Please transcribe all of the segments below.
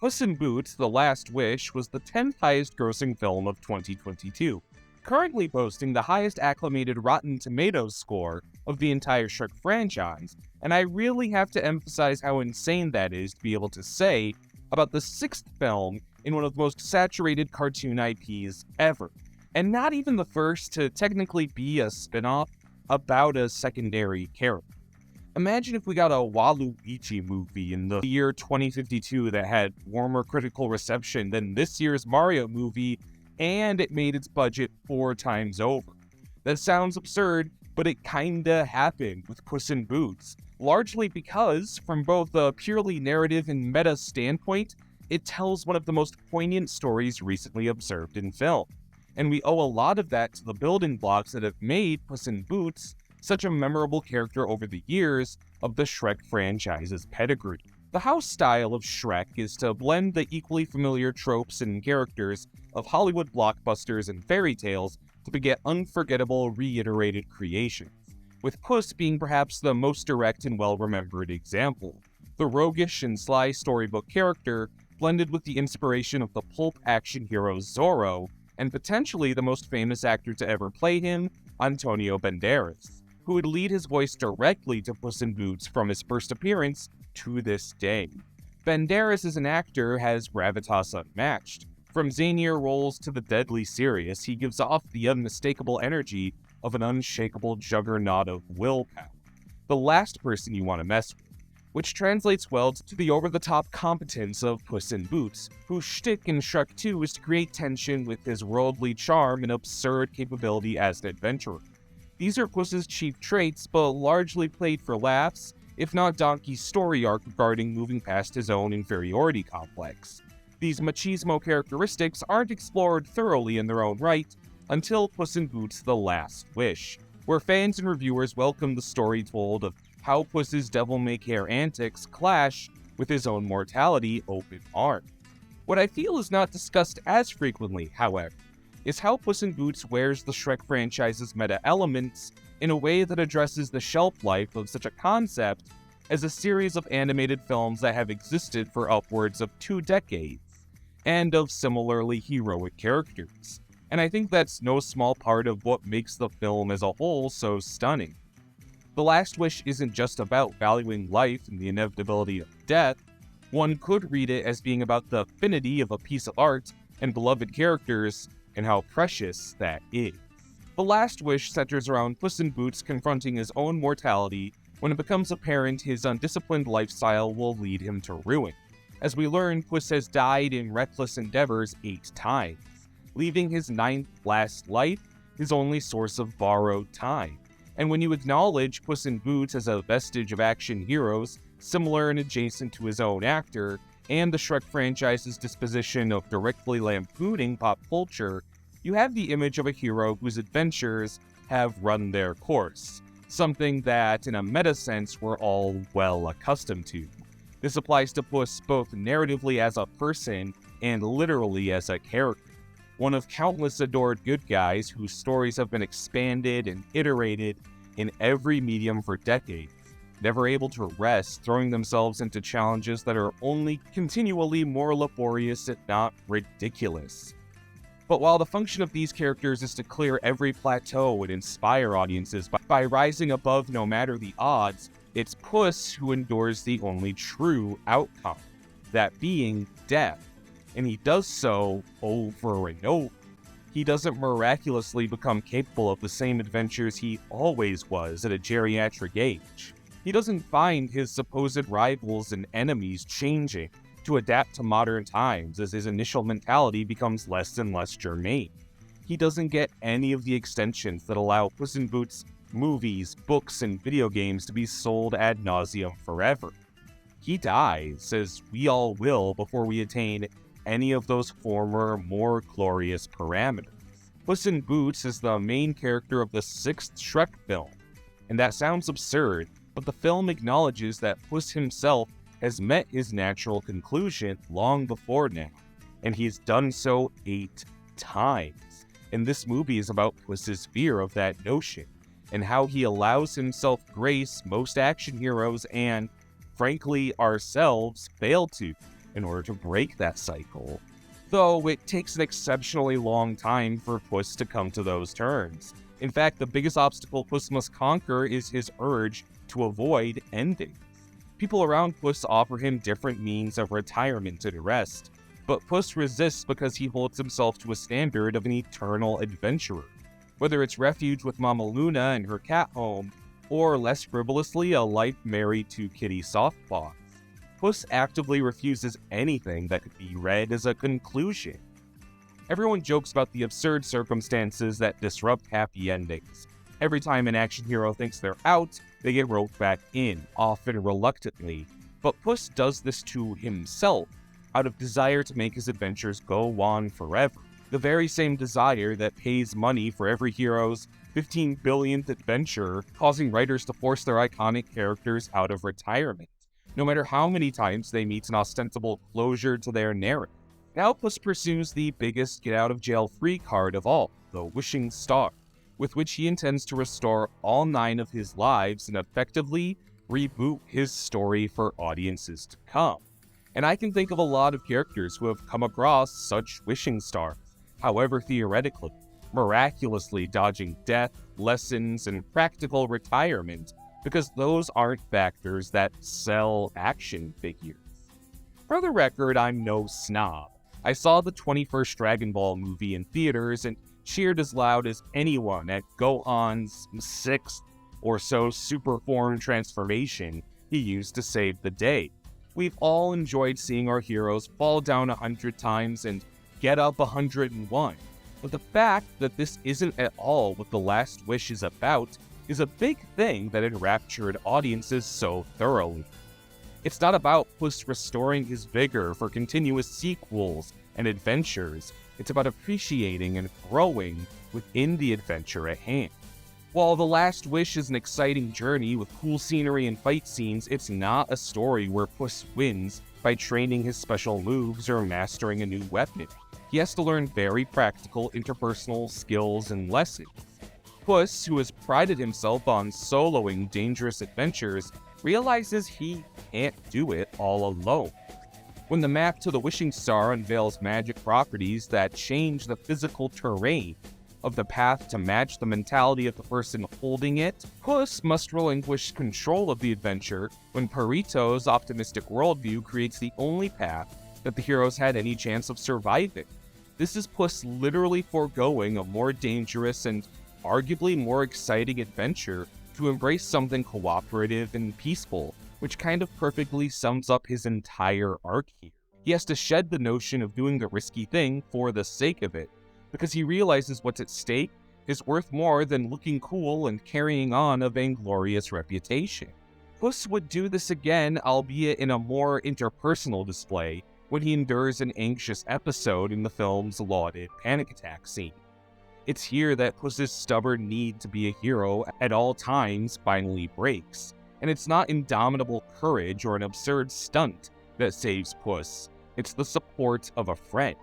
Puss in Boots: The Last Wish was the 10th highest grossing film of 2022, currently boasting the highest acclamated Rotten Tomatoes score of the entire Shrek franchise, and I really have to emphasize how insane that is to be able to say about the 6th film in one of the most saturated cartoon IPs ever, and not even the first to technically be a spin-off about a secondary character. Imagine if we got a Waluigi movie in the year 2052 that had warmer critical reception than this year's Mario movie, and it made its budget 4 times over. That sounds absurd, but it kinda happened with Puss in Boots, largely because, from both a purely narrative and meta standpoint, it tells one of the most poignant stories recently observed in film. And we owe a lot of that to the building blocks that have made Puss in Boots such a memorable character over the years of the Shrek franchise's pedigree. The house style of Shrek is to blend the equally familiar tropes and characters of Hollywood blockbusters and fairy tales to beget unforgettable, reiterated creations, with Puss being perhaps the most direct and well-remembered example. The roguish and sly storybook character blended with the inspiration of the pulp action hero Zorro, and potentially the most famous actor to ever play him, Antonio Banderas, who would lead his voice directly to Puss in Boots from his first appearance to this day. Banderas as an actor has gravitas unmatched. From zanier roles to the deadly serious, he gives off the unmistakable energy of an unshakable juggernaut of willpower. The last person you want to mess with, which translates well to the over-the-top competence of Puss in Boots, whose shtick in Shrek 2 is to create tension with his worldly charm and absurd capability as an adventurer. These are Puss's chief traits, but largely played for laughs, if not Donkey's story arc regarding moving past his own inferiority complex. These machismo characteristics aren't explored thoroughly in their own right until Puss in Boots: The Last Wish, where fans and reviewers welcome the story told of how Puss's devil-may-care antics clash with his own mortality open armed. What I feel is not discussed as frequently, however, is how Puss in Boots wears the Shrek franchise's meta elements in a way that addresses the shelf life of such a concept as a series of animated films that have existed for upwards of 2 decades, and of similarly heroic characters. And I think that's no small part of what makes the film as a whole so stunning. The Last Wish isn't just about valuing life and the inevitability of death. One could read it as being about the affinity of a piece of art and beloved characters, and how precious that is. The Last Wish centers around Puss in Boots confronting his own mortality when it becomes apparent his undisciplined lifestyle will lead him to ruin. As we learn, Puss has died in reckless endeavors 8 times, leaving his 9th last life his only source of borrowed time. And when you acknowledge Puss in Boots as a vestige of action heroes, similar and adjacent to his own actor, and the Shrek franchise's disposition of directly lampooning pop culture, you have the image of a hero whose adventures have run their course, something that, in a meta sense, we're all well accustomed to. This applies to Puss both narratively as a person and literally as a character, one of countless adored good guys whose stories have been expanded and iterated in every medium for decades, never able to rest, throwing themselves into challenges that are only continually more laborious, if not ridiculous. But while the function of these characters is to clear every plateau and inspire audiences by rising above no matter the odds, it's Puss who endures the only true outcome, that being death. And he does so over and over. He doesn't miraculously become capable of the same adventures he always was at a geriatric age. He doesn't find his supposed rivals and enemies changing to adapt to modern times as his initial mentality becomes less and less germane. He doesn't get any of the extensions that allow Puss in Boots movies, books, and video games to be sold ad nauseum forever. He dies, as we all will, before we attain any of those former, more glorious parameters. Puss in Boots is the main character of the 6th Shrek film, and that sounds absurd, but the film acknowledges that Puss himself has met his natural conclusion long before now, and he's done so 8 times. And this movie is about Puss's fear of that notion, and how he allows himself grace most action heroes and, frankly, ourselves fail to, in order to break that cycle. Though it takes an exceptionally long time for Puss to come to those terms. In fact, the biggest obstacle Puss must conquer is his urge to avoid endings. People around Puss offer him different means of retirement and rest, but Puss resists because he holds himself to a standard of an eternal adventurer. Whether it's refuge with Mama Luna and her cat home, or less frivolously a life married to Kitty Softpaws, Puss actively refuses anything that could be read as a conclusion. Everyone jokes about the absurd circumstances that disrupt happy endings. Every time an action hero thinks they're out, they get roped back in, often reluctantly. But Puss does this to himself, out of desire to make his adventures go on forever. The very same desire that pays money for every hero's 15 billionth adventure, causing writers to force their iconic characters out of retirement, no matter how many times they meet an ostensible closure to their narrative. Now Puss pursues the biggest get-out-of-jail-free card of all, the Wishing Star, with which he intends to restore all 9 of his lives and effectively reboot his story for audiences to come. And I can think of a lot of characters who have come across such wishing stars, however theoretically, miraculously dodging death, lessons, and practical retirement, because those aren't factors that sell action figures. For the record, I'm no snob. I saw the 21st Dragon Ball movie in theaters and cheered as loud as anyone at Gohan's 6th or so super form transformation he used to save the day. We've all enjoyed seeing our heroes fall down 100 times and get up 101. But the fact that this isn't at all what The Last Wish is about is a big thing that enraptured audiences so thoroughly. It's not about Puss restoring his vigor for continuous sequels and adventures. It's about appreciating and growing within the adventure at hand. While The Last Wish is an exciting journey with cool scenery and fight scenes, it's not a story where Puss wins by training his special moves or mastering a new weapon. He has to learn very practical interpersonal skills and lessons. Puss, who has prided himself on soloing dangerous adventures, realizes he can't do it all alone. When the map to the Wishing Star unveils magic properties that change the physical terrain of the path to match the mentality of the person holding it, Puss must relinquish control of the adventure when Purrito's optimistic worldview creates the only path that the heroes had any chance of surviving. This is Puss literally foregoing a more dangerous and arguably more exciting adventure to embrace something cooperative and peaceful, which kind of perfectly sums up his entire arc here. He has to shed the notion of doing the risky thing for the sake of it, because he realizes what's at stake is worth more than looking cool and carrying on a vainglorious reputation. Puss would do this again, albeit in a more interpersonal display, when he endures an anxious episode in the film's lauded panic attack scene. It's here that Puss's stubborn need to be a hero at all times finally breaks, and it's not indomitable courage or an absurd stunt that saves Puss, it's the support of a friend,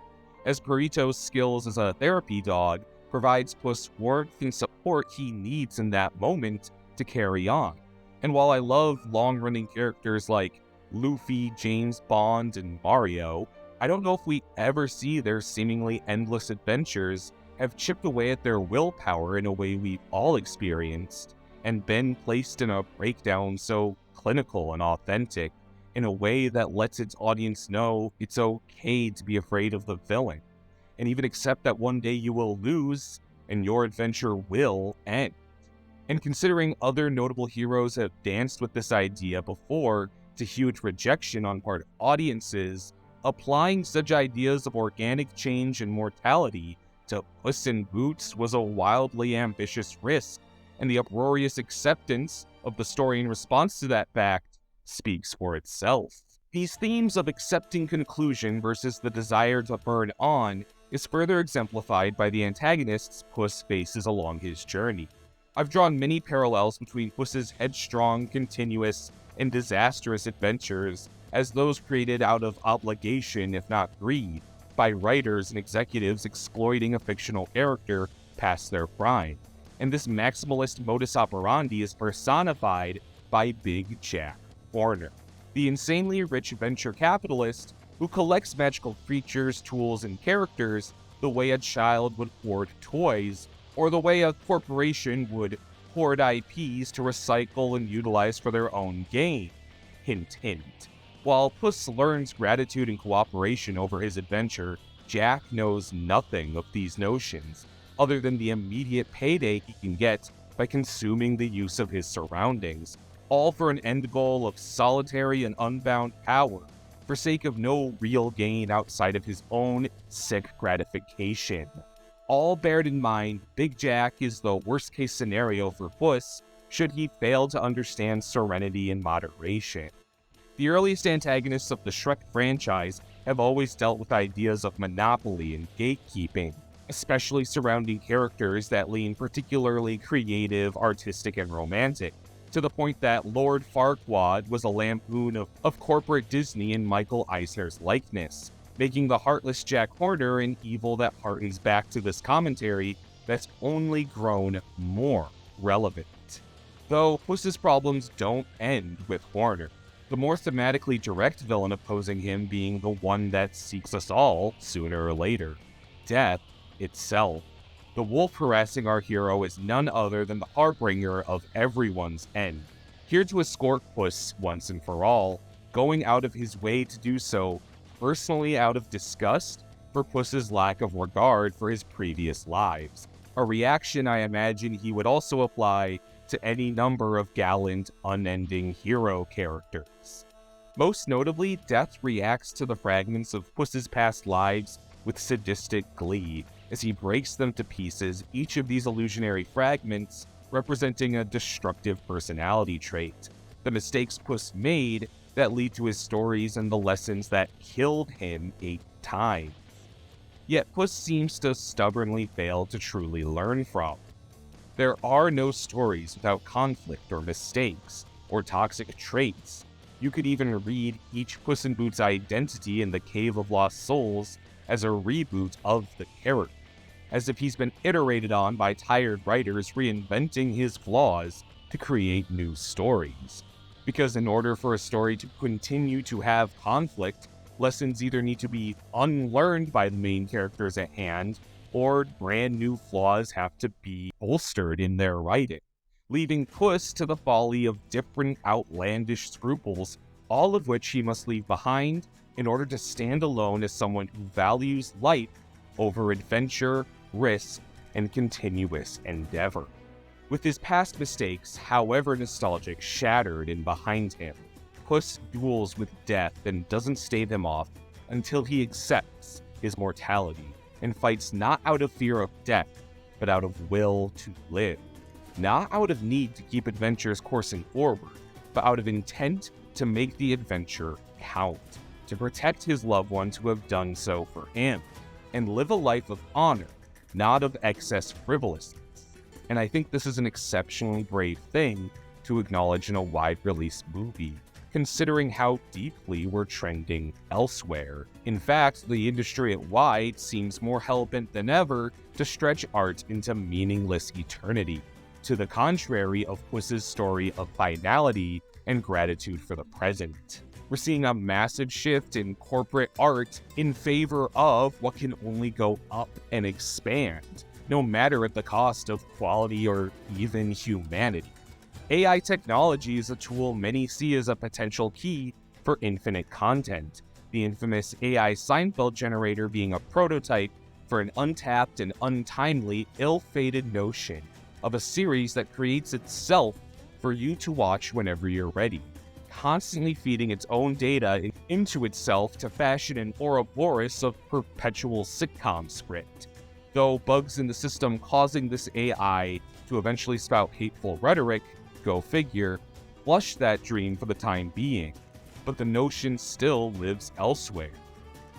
as Purrito's skills as a therapy dog provides Puss warmth and support he needs in that moment to carry on. And while I love long-running characters like Luffy, James Bond, and Mario, I don't know if we ever see their seemingly endless adventures have chipped away at their willpower in a way we've all experienced, and been placed in a breakdown so clinical and authentic, in a way that lets its audience know it's okay to be afraid of the villain, and even accept that one day you will lose, and your adventure will end. And considering other notable heroes have danced with this idea before to huge rejection on part of audiences, applying such ideas of organic change and mortality to Puss in Boots was a wildly ambitious risk, and the uproarious acceptance of the story in response to that fact speaks for itself. These themes of accepting conclusion versus the desire to burn on is further exemplified by the antagonists Puss faces along his journey. I've drawn many parallels between Puss's headstrong, continuous, and disastrous adventures as those created out of obligation, if not greed, by writers and executives exploiting a fictional character past their prime. And this maximalist modus operandi is personified by Big Jack Horner, the insanely rich venture capitalist who collects magical creatures, tools, and characters the way a child would hoard toys, or the way a corporation would hoard IPs to recycle and utilize for their own gain. Hint, hint. While Puss learns gratitude and cooperation over his adventure, Jack knows nothing of these notions, other than the immediate payday he can get by consuming the use of his surroundings, all for an end goal of solitary and unbound power, for sake of no real gain outside of his own sick gratification. All bared in mind, Big Jack is the worst-case scenario for Puss should he fail to understand serenity and moderation. The earliest antagonists of the Shrek franchise have always dealt with ideas of monopoly and gatekeeping, especially surrounding characters that lean particularly creative, artistic, and romantic, to the point that Lord Farquaad was a lampoon of corporate Disney in Michael Eisner's likeness, making the heartless Jack Horner an evil that harkens back to this commentary that's only grown more relevant. Though Puss's problems don't end with Horner, the more thematically direct villain opposing him being the one that seeks us all sooner or later: death itself. The wolf harassing our hero is none other than the harbinger of everyone's end, here to escort Puss once and for all, going out of his way to do so, personally out of disgust for Puss's lack of regard for his previous lives, a reaction I imagine he would also apply to any number of gallant, unending hero characters. Most notably, Death reacts to the fragments of Puss's past lives with sadistic glee, as he breaks them to pieces, each of these illusionary fragments representing a destructive personality trait, the mistakes Puss made that lead to his stories and the lessons that killed him 8 times. Yet Puss seems to stubbornly fail to truly learn from. There are no stories without conflict or mistakes, or toxic traits. You could even read each Puss in Boots' identity in the Cave of Lost Souls as a reboot of the character, as if he's been iterated on by tired writers reinventing his flaws to create new stories. Because in order for a story to continue to have conflict, lessons either need to be unlearned by the main characters at hand, or brand new flaws have to be bolstered in their writing, leaving Puss to the folly of different outlandish scruples, all of which he must leave behind in order to stand alone as someone who values life over adventure, risk, and continuous endeavor. With his past mistakes, however nostalgic, shattered and behind him, Puss duels with death and doesn't stave him off until he accepts his mortality and fights not out of fear of death, but out of will to live. Not out of need to keep adventures coursing forward, but out of intent to make the adventure count, to protect his loved ones who have done so for him, and live a life of honor, not of excess frivolousness. And I think this is an exceptionally brave thing to acknowledge in a wide-release movie, considering how deeply we're trending elsewhere. In fact, the industry at wide seems more hell-bent than ever to stretch art into meaningless eternity, to the contrary of Puss's story of finality and gratitude for the present. We're seeing a massive shift in corporate art in favor of what can only go up and expand, no matter at the cost of quality or even humanity. AI technology is a tool many see as a potential key for infinite content, the infamous AI Seinfeld generator being a prototype for an untapped and untimely, ill-fated notion of a series that creates itself for you to watch whenever you're ready, constantly feeding its own data into itself to fashion an Ouroboros of perpetual sitcom script. Though bugs in the system causing this AI to eventually spout hateful rhetoric, go figure, flush that dream for the time being, but the notion still lives elsewhere.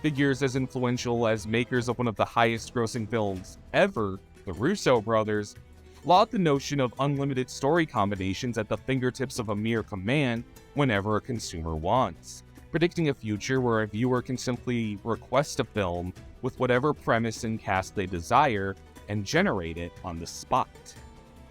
Figures as influential as makers of one of the highest grossing films ever, the Russo brothers, flawed the notion of unlimited story combinations at the fingertips of a mere command whenever a consumer wants, predicting a future where a viewer can simply request a film with whatever premise and cast they desire and generate it on the spot.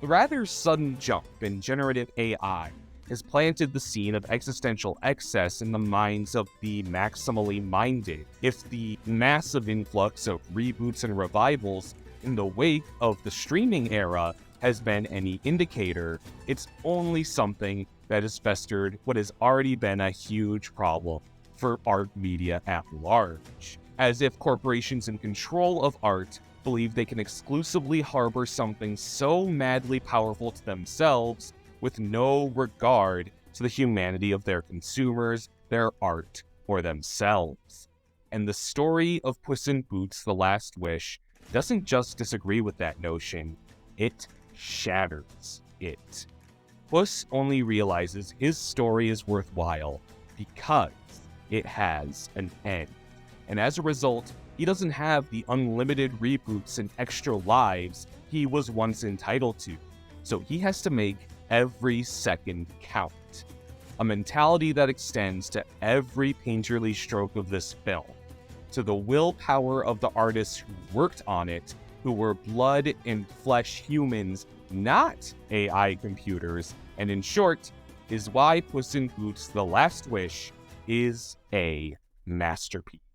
The rather sudden jump in generative AI has planted the seed of existential excess in the minds of the maximally minded. If the massive influx of reboots and revivals in the wake of the streaming era has been any indicator, it's only something that has festered what has already been a huge problem for art media at large. As if corporations in control of art believe they can exclusively harbor something so madly powerful to themselves with no regard to the humanity of their consumers, their art, or themselves. And the story of Puss in Boots: The Last Wish doesn't just disagree with that notion, it shatters it. Puss only realizes his story is worthwhile because it has an end. And as a result, he doesn't have the unlimited reboots and extra lives he was once entitled to. So he has to make every second count. A mentality that extends to every painterly stroke of this film, to the willpower of the artists who worked on it, who were blood and flesh humans, not AI computers, and in short, is why Puss in Boots: The Last Wish is a masterpiece.